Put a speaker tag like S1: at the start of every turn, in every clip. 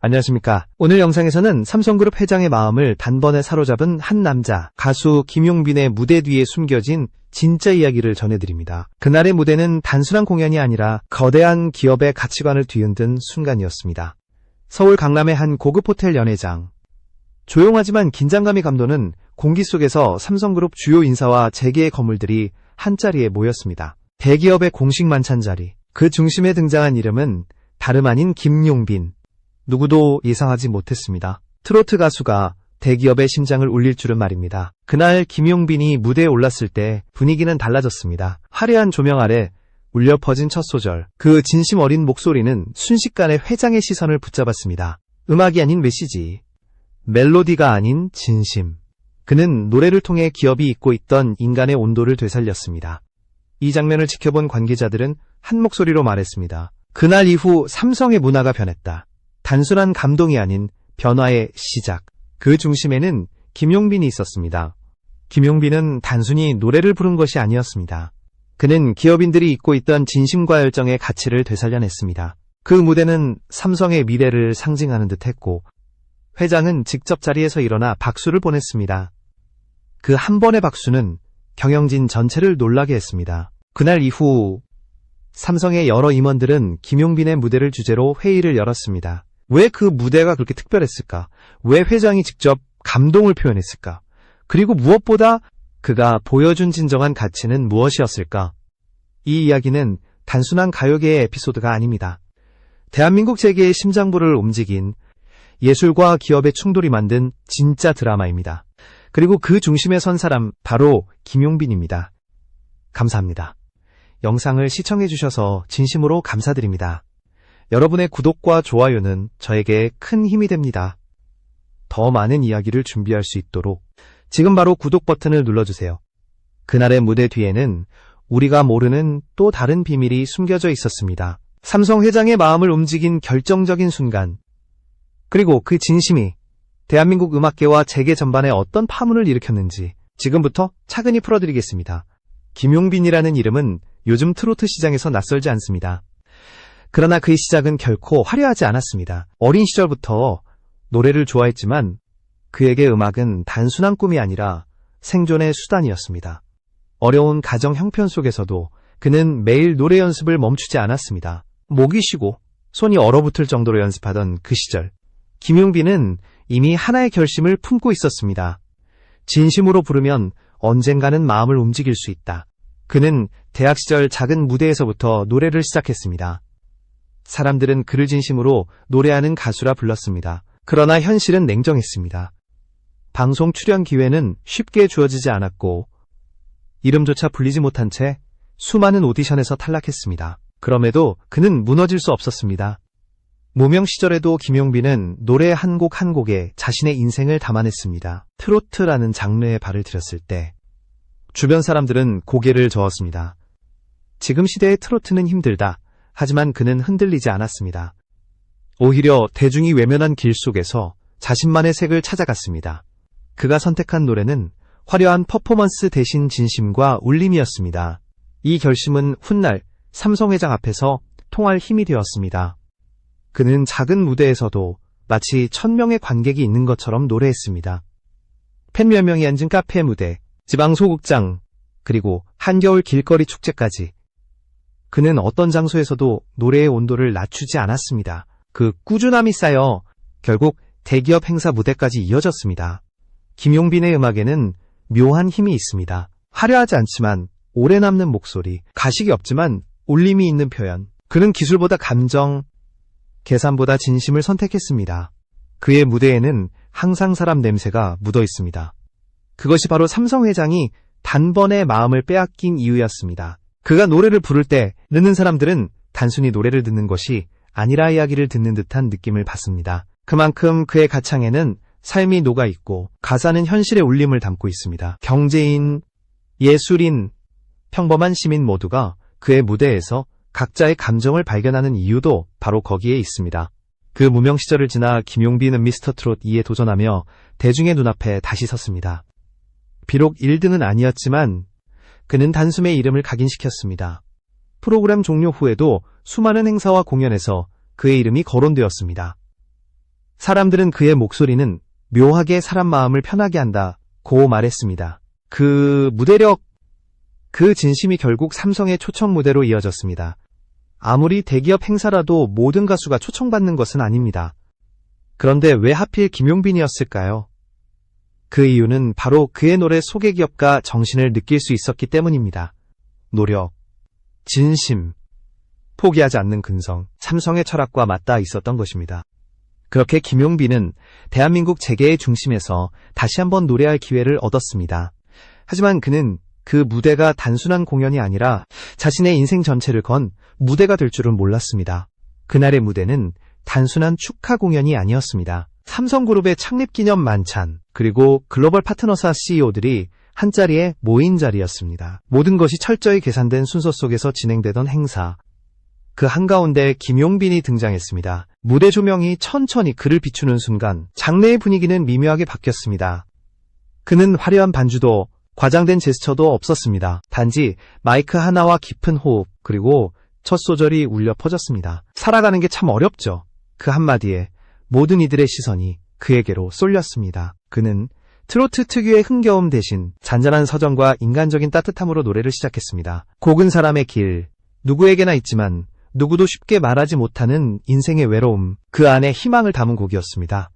S1: 안녕하십니까. 오늘 영상에서는 삼성그룹 회장의 마음을 단번에 사로잡은 한 남자, 가수 김용빈의 무대 뒤에 숨겨진 진짜 이야기를 전해드립니다. 그날의 무대는 단순한 공연이 아니라 거대한 기업의 가치관을 뒤흔든 순간이었습니다. 서울 강남의 한 고급 호텔 연회장. 조용하지만 긴장감이 감도는 공기 속에서 삼성그룹 주요 인사와 재계의 거물들이 한자리에 모였습니다. 대기업의 공식 만찬 자리. 그 중심에 등장한 이름은 다름 아닌 김용빈. 누구도 예상하지 못했습니다. 트로트 가수가 대기업의 심장을 울릴 줄은 말입니다. 그날 김용빈이 무대에 올랐을 때 분위기는 달라졌습니다. 화려한 조명 아래 울려 퍼진 첫 소절. 그 진심 어린 목소리는 순식간에 회장의 시선을 붙잡았습니다. 음악이 아닌 메시지. 멜로디가 아닌 진심. 그는 노래를 통해 기업이 잊고 있던 인간의 온도를 되살렸습니다. 이 장면을 지켜본 관계자들은 한 목소리로 말했습니다. 그날 이후 삼성의 문화가 변했다. 단순한 감동이 아닌 변화의 시작. 그 중심에는 김용빈이 있었습니다. 김용빈은 단순히 노래를 부른 것이 아니었습니다. 그는 기업인들이 잊고 있던 진심과 열정의 가치를 되살려냈습니다. 그 무대는 삼성의 미래를 상징하는 듯 했고, 회장은 직접 자리에서 일어나 박수를 보냈습니다. 그 한 번의 박수는 경영진 전체를 놀라게 했습니다. 그날 이후 삼성의 여러 임원들은 김용빈의 무대를 주제로 회의를 열었습니다. 왜 그 무대가 그렇게 특별했을까? 왜 회장이 직접 감동을 표현했을까? 그리고 무엇보다 그가 보여준 진정한 가치는 무엇이었을까? 이 이야기는 단순한 가요계의 에피소드가 아닙니다. 대한민국 재계의 심장부를 움직인 예술과 기업의 충돌이 만든 진짜 드라마입니다. 그리고 그 중심에 선 사람 바로 김용빈입니다. 감사합니다. 영상을 시청해주셔서 진심으로 감사드립니다. 여러분의 구독과 좋아요는 저에게 큰 힘이 됩니다. 더 많은 이야기를 준비할 수 있도록 지금 바로 구독 버튼을 눌러주세요. 그날의 무대 뒤에는 우리가 모르는 또 다른 비밀이 숨겨져 있었습니다. 삼성 회장의 마음을 움직인 결정적인 순간, 그리고 그 진심이 대한민국 음악계와 재계 전반에 어떤 파문을 일으켰는지 지금부터 차근히 풀어드리겠습니다. 김용빈이라는 이름은 요즘 트로트 시장에서 낯설지 않습니다. 그러나 그의 시작은 결코 화려하지 않았습니다. 어린 시절부터 노래를 좋아했지만 그에게 음악은 단순한 꿈이 아니라 생존의 수단이었습니다. 어려운 가정 형편 속에서도 그는 매일 노래 연습을 멈추지 않았습니다. 목이 쉬고 손이 얼어붙을 정도로 연습하던 그 시절, 김용빈은 이미 하나의 결심을 품고 있었습니다. 진심으로 부르면 언젠가는 마음을 움직일 수 있다. 그는 대학 시절 작은 무대에서부터 노래를 시작했습니다. 사람들은 그를 진심으로 노래하는 가수라 불렀습니다. 그러나 현실은 냉정했습니다. 방송 출연 기회는 쉽게 주어지지 않았고 이름조차 불리지 못한 채 수많은 오디션에서 탈락했습니다. 그럼에도 그는 무너질 수 없었습니다. 무명 시절에도 김용빈은 노래 한 곡 한 곡에 자신의 인생을 담아냈습니다. 트로트라는 장르에 발을 들였을 때 주변 사람들은 고개를 저었습니다. 지금 시대의 트로트는 힘들다. 하지만 그는 흔들리지 않았습니다. 오히려 대중이 외면한 길 속에서 자신만의 색을 찾아갔습니다. 그가 선택한 노래는 화려한 퍼포먼스 대신 진심과 울림이었습니다. 이 결심은 훗날 삼성회장 앞에서 통할 힘이 되었습니다. 그는 작은 무대에서도 마치 1000명의 관객이 있는 것처럼 노래했습니다. 팬 몇 명이 앉은 카페 무대, 지방 소극장, 그리고 한겨울 길거리 축제까지 그는 어떤 장소에서도 노래의 온도를 낮추지 않았습니다. 그 꾸준함이 쌓여 결국 대기업 행사 무대까지 이어졌습니다. 김용빈의 음악에는 묘한 힘이 있습니다. 화려하지 않지만 오래 남는 목소리, 가식이 없지만 울림이 있는 표현. 그는 기술보다 감정, 계산보다 진심을 선택했습니다. 그의 무대에는 항상 사람 냄새가 묻어 있습니다. 그것이 바로 삼성 회장이 단번에 마음을 빼앗긴 이유였습니다. 그가 노래를 부를 때 듣는 사람들은 단순히 노래를 듣는 것이 아니라 이야기를 듣는 듯한 느낌을 받습니다. 그만큼 그의 가창에는 삶이 녹아있고 가사는 현실의 울림을 담고 있습니다. 경제인, 예술인, 평범한 시민 모두가 그의 무대에서 각자의 감정을 발견하는 이유도 바로 거기에 있습니다. 그 무명 시절을 지나 김용빈은 미스터 트롯 2에 도전하며 대중의 눈앞에 다시 섰습니다. 비록 1등은 아니었지만 그는 단숨에 이름을 각인시켰습니다. 프로그램 종료 후에도 수많은 행사와 공연에서 그의 이름이 거론되었습니다. 사람들은 그의 목소리는 묘하게 사람 마음을 편하게 한다고 말했습니다. 그 무대력, 그 진심이 결국 삼성의 초청 무대로 이어졌습니다. 아무리 대기업 행사라도 모든 가수가 초청받는 것은 아닙니다. 그런데 왜 하필 김용빈이었을까요? 그 이유는 바로 그의 노래 소개기업가 정신을 느낄 수 있었기 때문입니다. 노력, 진심, 포기하지 않는 근성, 삼성의 철학과 맞닿아 있었던 것입니다. 그렇게 김용빈은 대한민국 재계의 중심에서 다시 한번 노래할 기회를 얻었습니다. 하지만 그는 그 무대가 단순한 공연이 아니라 자신의 인생 전체를 건 무대가 될 줄은 몰랐습니다. 그날의 무대는 단순한 축하 공연이 아니었습니다. 삼성그룹의 창립기념 만찬, 그리고 글로벌 파트너사 CEO들이 한자리에 모인 자리였습니다. 모든 것이 철저히 계산된 순서 속에서 진행되던 행사. 그 한가운데 김용빈이 등장했습니다. 무대 조명이 천천히 그를 비추는 순간 장내의 분위기는 미묘하게 바뀌었습니다. 그는 화려한 반주도 과장된 제스처도 없었습니다. 단지 마이크 하나와 깊은 호흡, 그리고 첫 소절이 울려 퍼졌습니다. 살아가는 게 참 어렵죠. 그 한마디에 모든 이들의 시선이 그에게로 쏠렸습니다. 그는 트로트 특유의 흥겨움 대신 잔잔한 서정과 인간적인 따뜻함으로 노래를 시작했습니다. 곡은 사람의 길, 누구에게나 있지만 누구도 쉽게 말하지 못하는 인생의 외로움, 그 안에 희망을 담은 곡이었습니다.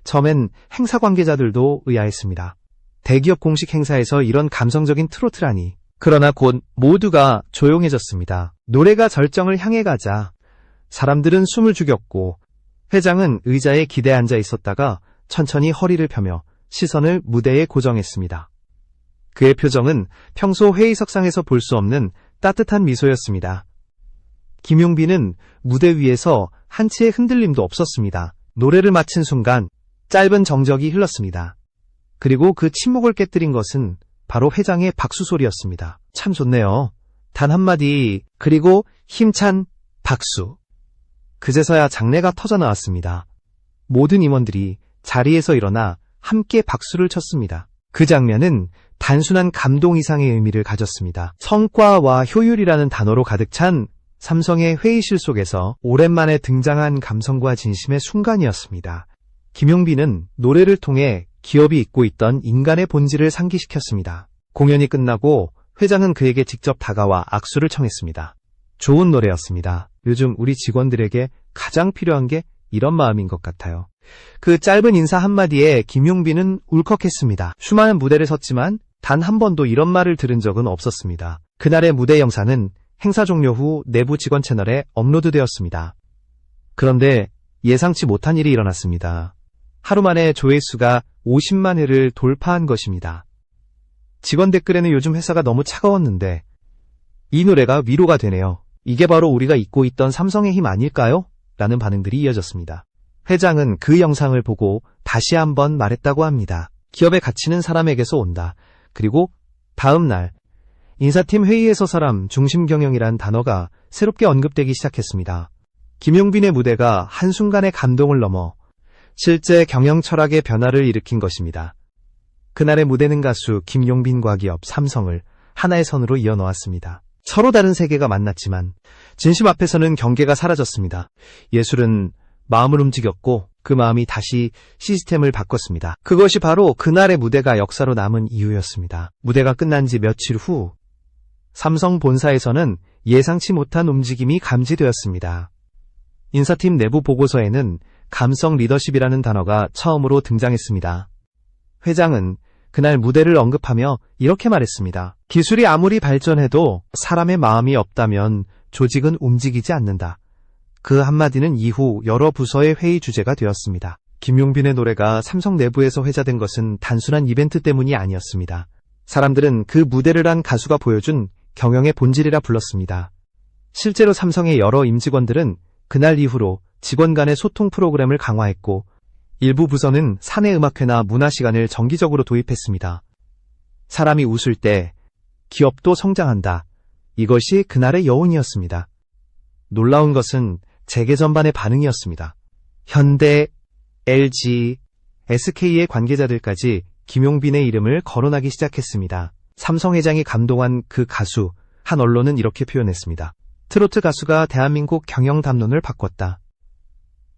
S1: 처음엔 행사 관계자들도 의아했습니다. 대기업 공식 행사에서 이런 감성적인 트로트라니. 그러나 곧 모두가 조용해졌습니다. 노래가 절정을 향해 가자 사람들은 숨을 죽였고 회장은 의자에 기대 앉아 있었다가 천천히 허리를 펴며 시선을 무대에 고정했습니다. 그의 표정은 평소 회의석상에서 볼 수 없는 따뜻한 미소였습니다. 김용빈은 무대 위에서 한치의 흔들림도 없었습니다. 노래를 마친 순간 짧은 정적이 흘렀습니다. 그리고 그 침묵을 깨뜨린 것은 바로 회장의 박수 소리였습니다. 참 좋네요. 단 한마디, 그리고 힘찬 박수. 그제서야 장내가 터져나왔습니다. 모든 임원들이 자리에서 일어나 함께 박수를 쳤습니다. 그 장면은 단순한 감동 이상의 의미를 가졌습니다. 성과와 효율이라는 단어로 가득 찬 삼성의 회의실 속에서 오랜만에 등장한 감성과 진심의 순간이었습니다. 김용빈은 노래를 통해 기업이 잊고 있던 인간의 본질을 상기시켰습니다. 공연이 끝나고 회장은 그에게 직접 다가와 악수를 청했습니다. 좋은 노래였습니다. 요즘 우리 직원들에게 가장 필요한 게 이런 마음인 것 같아요. 그 짧은 인사 한마디에 김용빈은 울컥했습니다. 수많은 무대를 섰지만 단 한 번도 이런 말을 들은 적은 없었습니다. 그날의 무대 영상은 행사 종료 후 내부 직원 채널에 업로드되었습니다. 그런데 예상치 못한 일이 일어났습니다. 하루 만에 조회수가 50만 회를 돌파한 것입니다. 직원 댓글에는 요즘 회사가 너무 차가웠는데 이 노래가 위로가 되네요. 이게 바로 우리가 잊고 있던 삼성의 힘 아닐까요? 라는 반응들이 이어졌습니다. 회장은 그 영상을 보고 다시 한번 말했다고 합니다. 기업의 가치는 사람에게서 온다. 그리고 다음 날 인사팀 회의에서 사람 중심 경영이란 단어가 새롭게 언급되기 시작했습니다. 김용빈의 무대가 한순간의 감동을 넘어 실제 경영 철학의 변화를 일으킨 것입니다. 그날의 무대는 가수 김용빈과 기업 삼성을 하나의 선으로 이어놓았습니다. 서로 다른 세계가 만났지만 진심 앞에서는 경계가 사라졌습니다. 예술은 마음을 움직였고 그 마음이 다시 시스템을 바꿨습니다. 그것이 바로 그날의 무대가 역사로 남은 이유였습니다. 무대가 끝난 지 며칠 후 삼성 본사에서는 예상치 못한 움직임이 감지되었습니다. 인사팀 내부 보고서에는 감성 리더십이라는 단어가 처음으로 등장했습니다. 회장은 그날 무대를 언급하며 이렇게 말했습니다. 기술이 아무리 발전해도 사람의 마음이 없다면 조직은 움직이지 않는다. 그 한마디는 이후 여러 부서의 회의 주제가 되었습니다. 김용빈의 노래가 삼성 내부에서 회자된 것은 단순한 이벤트 때문이 아니었습니다. 사람들은 그 무대를 한 가수가 보여준 경영의 본질이라 불렀습니다. 실제로 삼성의 여러 임직원들은 그날 이후로 직원 간의 소통 프로그램을 강화했고 일부 부서는 사내 음악회나 문화 시간을 정기적으로 도입했습니다. 사람이 웃을 때 기업도 성장한다. 이것이 그날의 여운이었습니다. 놀라운 것은 재계 전반의 반응이었습니다. 현대, LG, SK의 관계자들까지 김용빈의 이름을 거론하기 시작했습니다. 삼성 회장이 감동한 그 가수, 한 언론은 이렇게 표현했습니다. 트로트 가수가 대한민국 경영 담론을 바꿨다.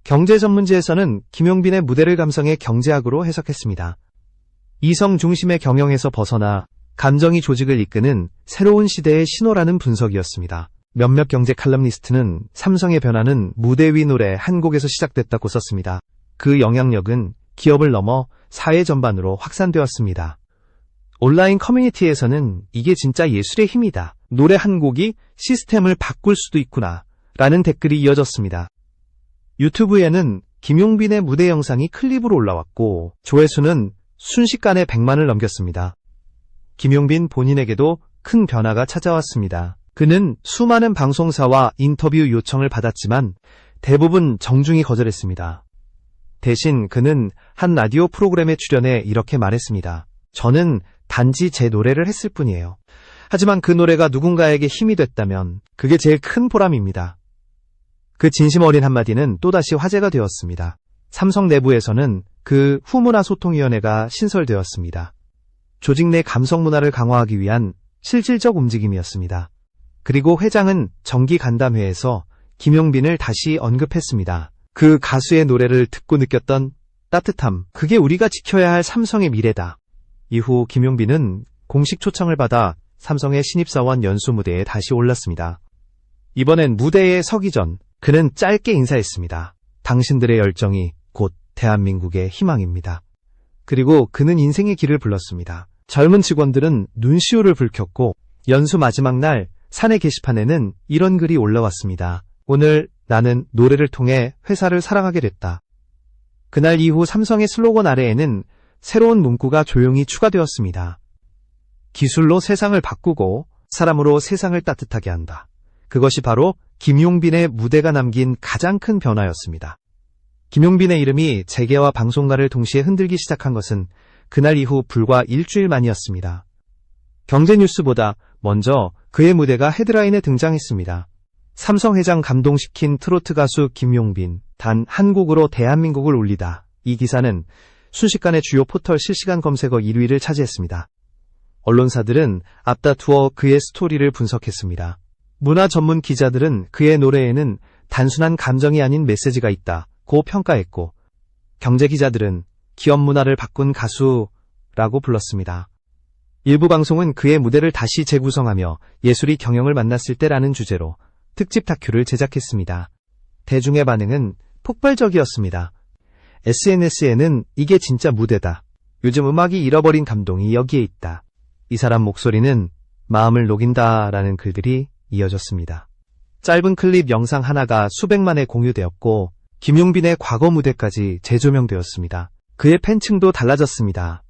S1: 경제 전문지에서는 김용빈의 무대를 감성의 경제학으로 해석했습니다. 이성 중심의 경영에서 벗어나 감정이 조직을 이끄는 새로운 시대의 신호라는 분석이었습니다. 몇몇 경제 칼럼니스트는 삼성의 변화는 무대 위 노래 한 곡에서 시작됐다고 썼습니다. 그 영향력은 기업을 넘어 사회 전반으로 확산되었습니다. 온라인 커뮤니티에서는 이게 진짜 예술의 힘이다. 노래 한 곡이 시스템을 바꿀 수도 있구나. 라는 댓글이 이어졌습니다. 유튜브에는 김용빈의 무대 영상이 클립으로 올라왔고 조회수는 순식간에 100만을 넘겼습니다. 김용빈 본인에게도 큰 변화가 찾아왔습니다. 그는 수많은 방송사와 인터뷰 요청을 받았지만 대부분 정중히 거절했습니다. 대신 그는 한 라디오 프로그램에 출연해 이렇게 말했습니다. 저는 단지 제 노래를 했을 뿐이에요. 하지만 그 노래가 누군가에게 힘이 됐다면 그게 제일 큰 보람입니다. 그 진심 어린 한마디는 또다시 화제가 되었습니다. 삼성 내부에서는 그 후문화 소통위원회가 신설되었습니다. 조직 내 감성 문화를 강화하기 위한 실질적 움직임이었습니다. 그리고 회장은 정기 간담회에서 김용빈을 다시 언급했습니다. 그 가수의 노래를 듣고 느꼈던 따뜻함, 그게 우리가 지켜야 할 삼성의 미래다. 이후 김용빈은 공식 초청을 받아 삼성의 신입사원 연수 무대에 다시 올랐습니다. 이번엔 무대에 서기 전 그는 짧게 인사했습니다. 당신들의 열정이 곧 대한민국의 희망입니다. 그리고 그는 인생의 길을 불렀습니다. 젊은 직원들은 눈시울을 붉혔고 연수 마지막 날 사내 게시판에는 이런 글이 올라왔습니다. 오늘 나는 노래를 통해 회사를 사랑하게 됐다. 그날 이후 삼성의 슬로건 아래에는 새로운 문구가 조용히 추가되었습니다. 기술로 세상을 바꾸고 사람으로 세상을 따뜻하게 한다. 그것이 바로 김용빈의 무대가 남긴 가장 큰 변화였습니다. 김용빈의 이름이 재계와 방송가를 동시에 흔들기 시작한 것은 그날 이후 불과 일주일 만이었습니다. 경제뉴스보다 먼저 그의 무대가 헤드라인에 등장했습니다. 삼성 회장 감동시킨 트로트 가수 김용빈, 단 한 곡으로 대한민국을 울리다. 이 기사는 순식간에 주요 포털 실시간 검색어 1위를 차지했습니다. 언론사들은 앞다투어 그의 스토리를 분석했습니다. 문화 전문 기자들은 그의 노래에는 단순한 감정이 아닌 메시지가 있다고 평가했고, 경제 기자들은 기업 문화를 바꾼 가수라고 불렀습니다. 일부 방송은 그의 무대를 다시 재구성하며 예술이 경영을 만났을 때라는 주제로 특집 다큐를 제작했습니다. 대중의 반응은 폭발적이었습니다. SNS에는 이게 진짜 무대다. 요즘 음악이 잃어버린 감동이 여기에 있다. 이 사람 목소리는 마음을 녹인다 라는 글들이 이어졌습니다. 짧은 클립 영상 하나가 수백만에 공유되었고 김용빈의 과거 무대까지 재조명되었습니다. 그의 팬층도 달라졌습니다.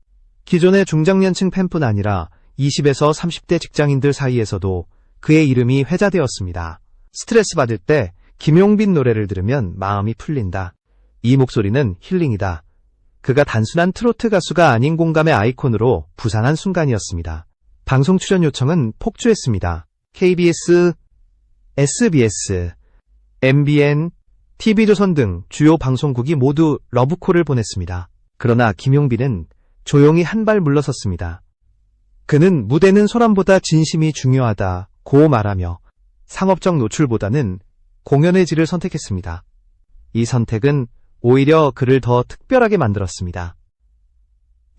S1: 기존의 중장년층 팬뿐 아니라 20에서 30대 직장인들 사이에서도 그의 이름이 회자되었습니다. 스트레스 받을 때 김용빈 노래를 들으면 마음이 풀린다. 이 목소리는 힐링이다. 그가 단순한 트로트 가수가 아닌 공감의 아이콘으로 부상한 순간이었습니다. 방송 출연 요청은 폭주했습니다. KBS, SBS, MBN, TV조선 등 주요 방송국이 모두 러브콜을 보냈습니다. 그러나 김용빈은 조용히 한 발 물러섰습니다. 그는 무대는 소란보다 진심이 중요하다고 말하며 상업적 노출보다는 공연의 질을 선택했습니다. 이 선택은 오히려 그를 더 특별하게 만들었습니다.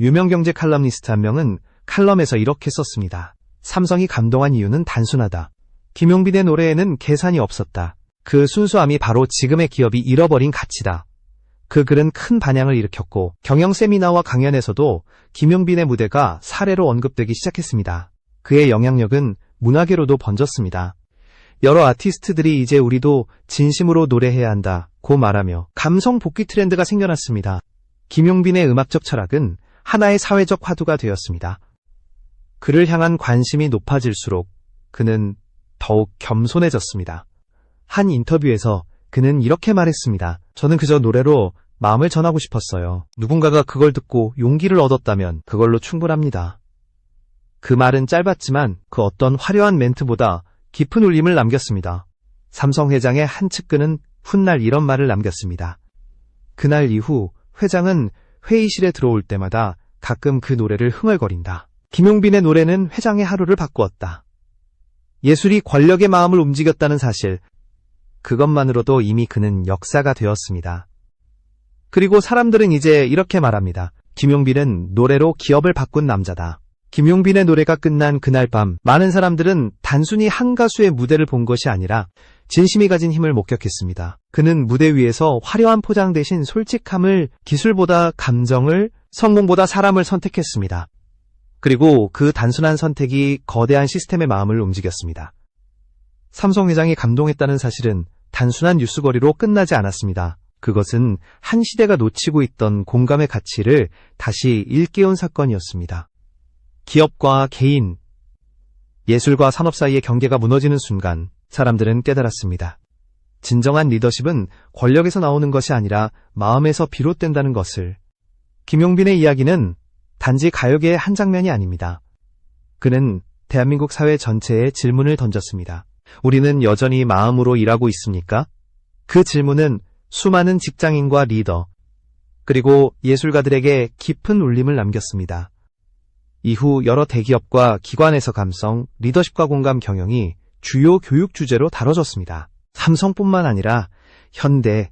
S1: 유명 경제 칼럼니스트 한 명은 칼럼에서 이렇게 썼습니다. 삼성이 감동한 이유는 단순하다. 김용빈의 노래에는 계산이 없었다. 그 순수함이 바로 지금의 기업이 잃어버린 가치다. 그 글은 큰 반향을 일으켰고 경영 세미나와 강연에서도 김용빈의 무대가 사례로 언급되기 시작했습니다. 그의 영향력은 문화계로도 번졌습니다. 여러 아티스트들이 이제 우리도 진심으로 노래해야 한다고 말하며 감성 복귀 트렌드가 생겨났습니다. 김용빈의 음악적 철학은 하나의 사회적 화두가 되었습니다. 그를 향한 관심이 높아질수록 그는 더욱 겸손해졌습니다. 한 인터뷰에서 그는 이렇게 말했습니다. 저는 그저 노래로 마음을 전하고 싶었어요. 누군가가 그걸 듣고 용기를 얻었다면 그걸로 충분합니다. 그 말은 짧았지만 그 어떤 화려한 멘트보다 깊은 울림을 남겼습니다. 삼성 회장의 한 측근은 훗날 이런 말을 남겼습니다. 그날 이후 회장은 회의실에 들어올 때마다 가끔 그 노래를 흥얼거린다. 김용빈의 노래는 회장의 하루를 바꾸었다. 예술이 권력의 마음을 움직였다는 사실, 그것만으로도 이미 그는 역사가 되었습니다. 그리고 사람들은 이제 이렇게 말합니다. 김용빈은 노래로 기업을 바꾼 남자다. 김용빈의 노래가 끝난 그날 밤, 많은 사람들은 단순히 한 가수의 무대를 본 것이 아니라 진심이 가진 힘을 목격했습니다. 그는 무대 위에서 화려한 포장 대신 솔직함을, 기술보다 감정을, 성공보다 사람을 선택했습니다. 그리고 그 단순한 선택이 거대한 시스템의 마음을 움직였습니다. 삼성 회장이 감동했다는 사실은 단순한 뉴스거리로 끝나지 않았습니다. 그것은 한 시대가 놓치고 있던 공감의 가치를 다시 일깨운 사건이었습니다. 기업과 개인, 예술과 산업 사이의 경계가 무너지는 순간 사람들은 깨달았습니다. 진정한 리더십은 권력에서 나오는 것이 아니라 마음에서 비롯된다는 것을. 김용빈의 이야기는 단지 가요계의 한 장면이 아닙니다. 그는 대한민국 사회 전체에 질문을 던졌습니다. 우리는 여전히 마음으로 일하고 있습니까? 그 질문은 수많은 직장인과 리더, 그리고 예술가들에게 깊은 울림을 남겼습니다. 이후 여러 대기업과 기관에서 감성, 리더십과 공감 경영이 주요 교육 주제로 다뤄졌습니다. 삼성뿐만 아니라 현대,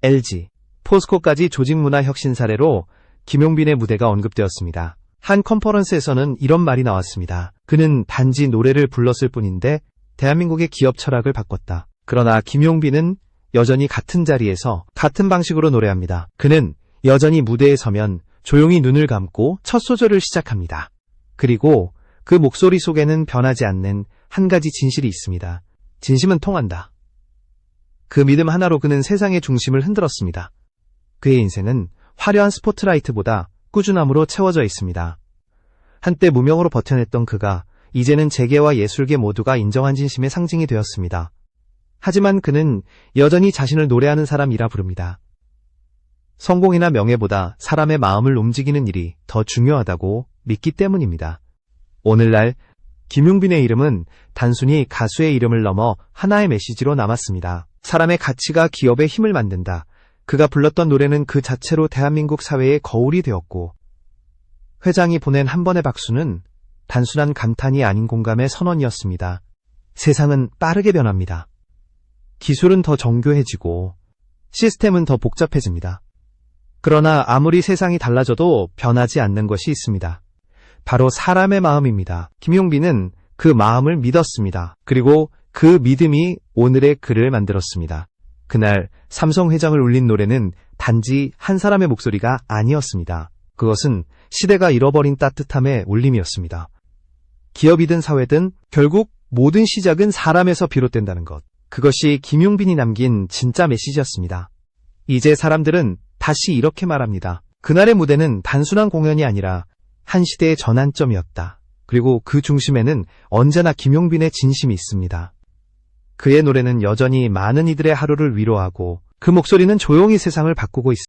S1: LG, 포스코까지 조직문화 혁신 사례로 김용빈의 무대가 언급되었습니다. 한 컨퍼런스에서는 이런 말이 나왔습니다. 그는 단지 노래를 불렀을 뿐인데 대한민국의 기업 철학을 바꿨다. 그러나 김용빈은 여전히 같은 자리에서 같은 방식으로 노래합니다. 그는 여전히 무대에 서면 조용히 눈을 감고 첫 소절을 시작합니다. 그리고 그 목소리 속에는 변하지 않는 한 가지 진실이 있습니다. 진심은 통한다. 그 믿음 하나로 그는 세상의 중심을 흔들었습니다. 그의 인생은 화려한 스포트라이트보다 꾸준함으로 채워져 있습니다. 한때 무명으로 버텨냈던 그가 이제는 재계와 예술계 모두가 인정한 진심의 상징이 되었습니다. 하지만 그는 여전히 자신을 노래하는 사람이라 부릅니다. 성공이나 명예보다 사람의 마음을 움직이는 일이 더 중요하다고 믿기 때문입니다. 오늘날 김용빈의 이름은 단순히 가수의 이름을 넘어 하나의 메시지로 남았습니다. 사람의 가치가 기업의 힘을 만든다. 그가 불렀던 노래는 그 자체로 대한민국 사회의 거울이 되었고, 회장이 보낸 한 번의 박수는 단순한 감탄이 아닌 공감의 선언이었습니다. 세상은 빠르게 변합니다. 기술은 더 정교해지고 시스템은 더 복잡해집니다. 그러나 아무리 세상이 달라져도 변하지 않는 것이 있습니다. 바로 사람의 마음입니다. 김용빈은 그 마음을 믿었습니다. 그리고 그 믿음이 오늘의 그를 만들었습니다. 그날 삼성 회장을 울린 노래는 단지 한 사람의 목소리가 아니었습니다. 그것은 시대가 잃어버린 따뜻함의 울림이었습니다. 기업이든 사회든 결국 모든 시작은 사람에서 비롯된다는 것. 그것이 김용빈이 남긴 진짜 메시지였습니다. 이제 사람들은 다시 이렇게 말합니다. 그날의 무대는 단순한 공연이 아니라 한 시대의 전환점이었다. 그리고 그 중심에는 언제나 김용빈의 진심이 있습니다. 그의 노래는 여전히 많은 이들의 하루를 위로하고 그 목소리는 조용히 세상을 바꾸고 있습니다.